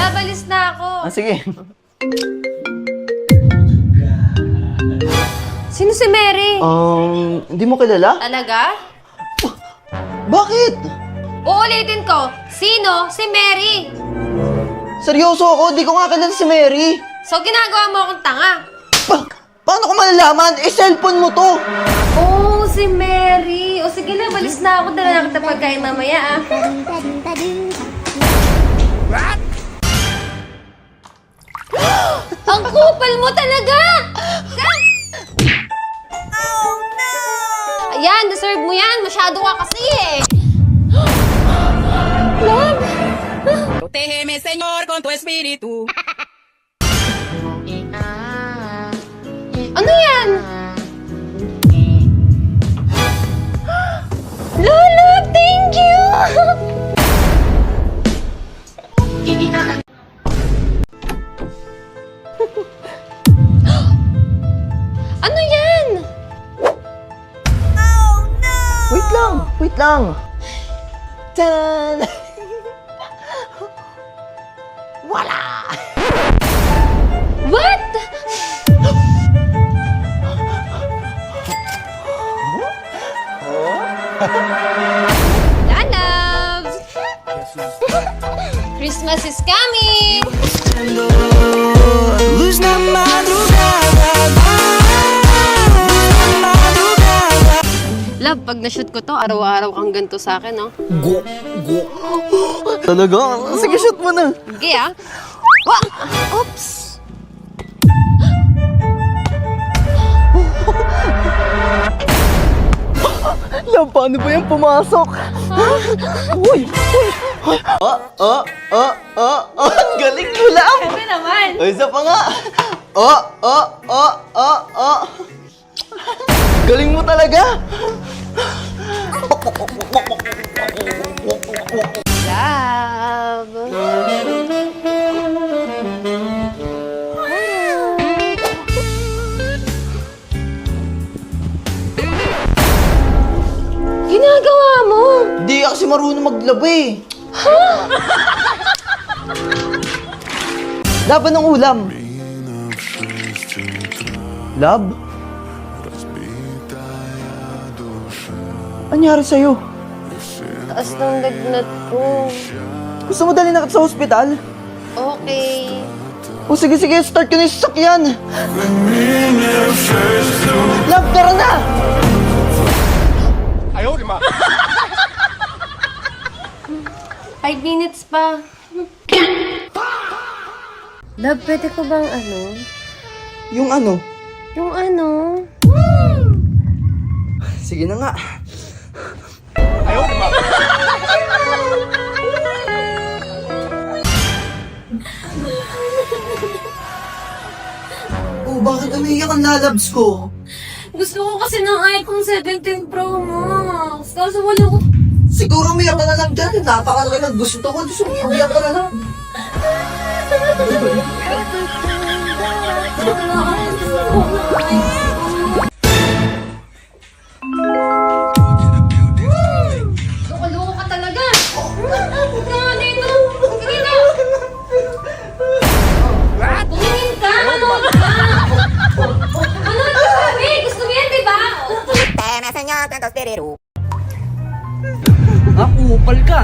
Labalis na ako. Sige. Sino si Mary? Hindi mo kilala? Talaga? Bakit? Uulitin ko. Sino si Mary? Seryoso ako, di ko nga kilala si Mary. So, ginagawa mo akong tanga? Paano ko malalaman? Cellphone mo to. Oh, si Mary. O sige na, balis na ako. Dala na kita pagkain mamaya, ah. Ang kupal mo talaga! Oh, no! Ayan, deserve mo yan. Masyado ka kasi eh. Love! Protégeme, Señor, con tu espíritu. Ano yan? Lola, thank you! Ano yan? Wait lang. Tadaan! Wala! What? Lalabs! Christmas is coming! Luz na madrugada. Love, pag na-shoot ko to, araw-araw kang ganito sa akin, no? Go! Talaga? Sige, shoot mo na. Sige, ah. Wah! Oops! Love, paano ba yan pumasok? Uy! Ang galing mo lang! Sabi naman! O, isa pa nga! Galing mo talaga! Love! Ginagawa mo? Hindi kasi marunong maglaba eh. Laban ng ulam. Lab? Anyari sa'yo? Taas ng lagnat ko. Gusto mo dali na kita sa ospital? Okay. O sige, start ko na yung sasakyan. Lab, tara na! 5 minutes pa. Love, pwede ko bang ano? Yung ano? Yung ano? Sige na nga. Oh, bakit umiiyak ang lalabs ko? Gusto ko kasi ng iPhone 17 Pro Max. Kaso wala ko. Siguro umiyak ka na lang dyan. Napakalaki ng gusto ko. Gusto mo umiyak ka na lang. Loko-loko ka talaga. Huwag ka nga dito. Sige na. Tumingin ka. Ano sabi? Gusto mo yan, di ba? Protégeme, Señor, con tu espíritu. Kupal ka.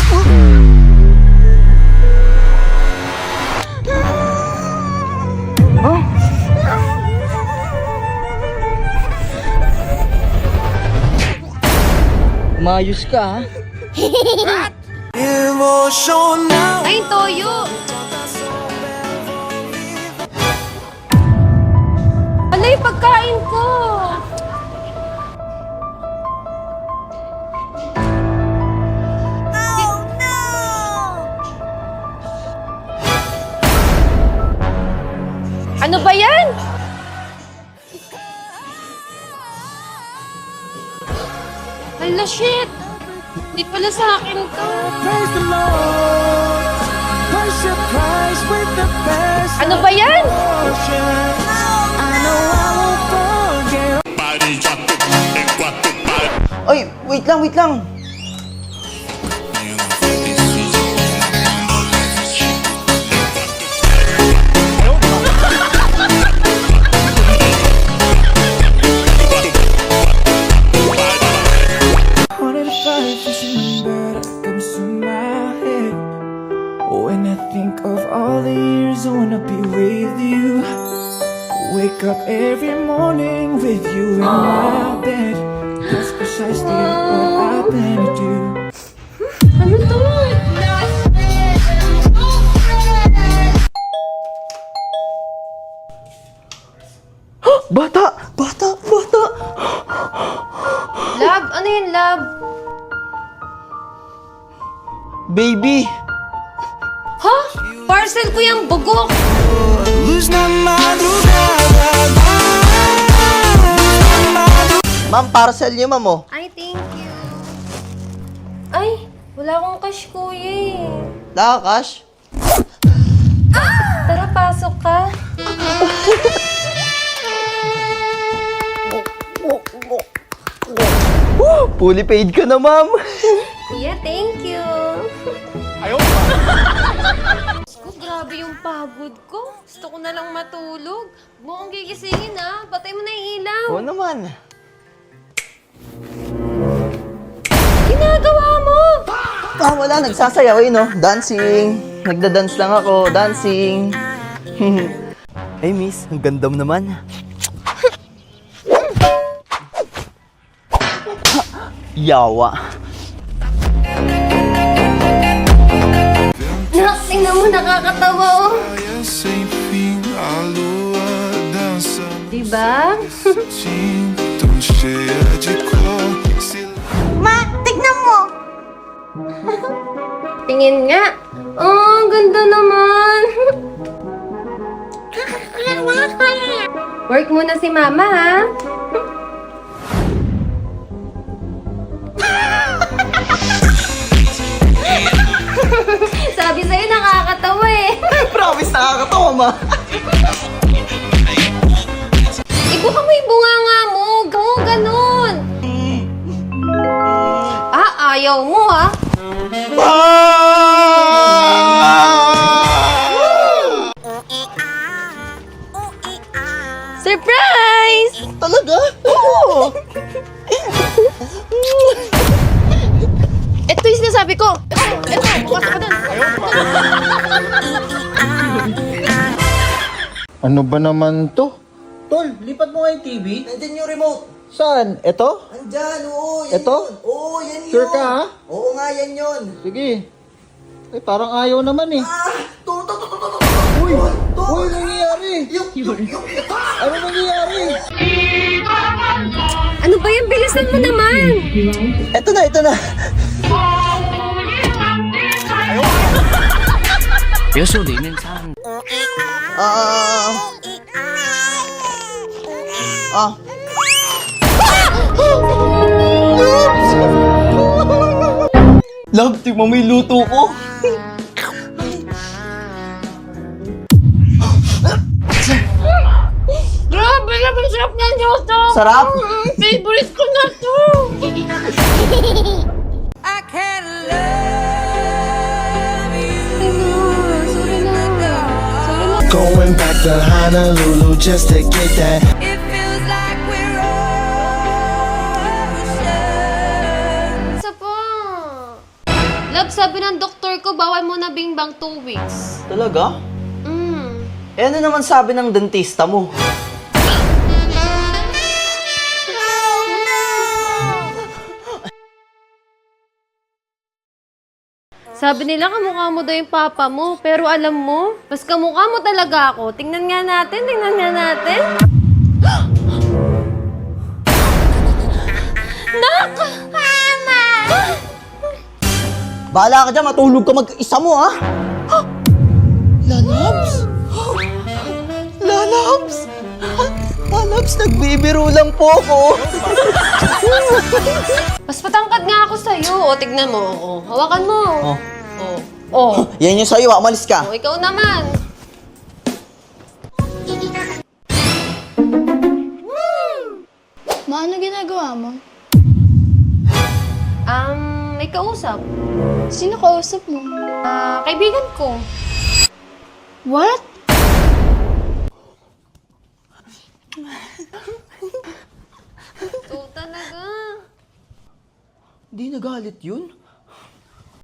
Mayos ka, ha? Ay, toyo. Ano yung pagkain ko? Ano ba yan? Hala, shit! Hindi pala sa akin to. Ano ba yan? Ay, wait lang. Think of all the years I wanna be with you. Wake up every morning with you in my bed. That's precisely what I plan to do. Ano to? Bata! Bata! Bata! Lab? Ano yun, lab? Baby! Ha? Parcel ko yung bugok! Ma'am, parcel niyo, ma'am, oh. Ay, thank you. Ay, wala akong cash, kuya eh. Nakakash? Tara, pasok ka. Fully paid ka na, ma'am. Kuya, thank you. Ko, grabe yung pagod ko. Gusto ko na lang matulog. Mukhang gigisingin ah. Patay mo na yung ilaw. Oo naman. Ginagawa mo! Ah, wala. Nagsasayaw, no? Dancing. Nagda-dance lang ako. Dancing. Hey, miss. Ang ganda mo naman. Yawa. Tingnan mo, nakakatawa oh. Diba? Ma, tignan mo! Tingin nga. Oh, ang ganda naman. Work muna si mama, ha? Sabi sa'yo, nakakatawa eh. Promise, nakakatawa, ma. Ibuka mo yung bunganga mo. Ganun. Ah, ayaw mo, ha? Surprise! Talaga? Oo. Ito yung sinasabi ko. Ito, bukas ka dun. Ano ba naman to? Tol, lipat mo nga yung TV. Nandyan yung remote. Saan? Ito? Andyan, oo. Yan Ito? yun. Oo, yan yun. Sure ka, ha? Oo nga, yan yun. Sige. Ay, parang ayaw naman eh. Ah! To. Uy! Uy, nangyayari? Ano nangyayari? Ano ba yan? Bilisan mo naman. Ito na. Ah. Love, tingnan mo yung luto ko. Grabe naman, sarap ng Diyoto. Sarap? Favorite ko na to. I can love you. Sorry na. Going back to Honolulu just to get that. It feels like we're oceans. Isa pa. Love, sabi ng doktor ko, bawal mo na bingbang 2 weeks. Talaga? Mm. Eh, ano naman sabi ng dentista mo? Sabi nila kamukha mo daw yung papa mo, pero alam mo, mas kamukha mo talaga ako. Tingnan nga natin. Nak! Mama! Bahala ka dyan, matulog ka mag-isa mo, ha? Lalabs? Lalabs? Lalabs, nagbibiro lang po ako. Mas patangkad nga ako sa'yo. O, tignan mo. O, hawakan mo. Oh. O. Yan yung sa'yo, umalis ka. O, ikaw naman. Ma, ano ginagawa mo? May kausap. Sino kausap mo? Kaibigan ko. What? Ito talaga. Di nagalit yun?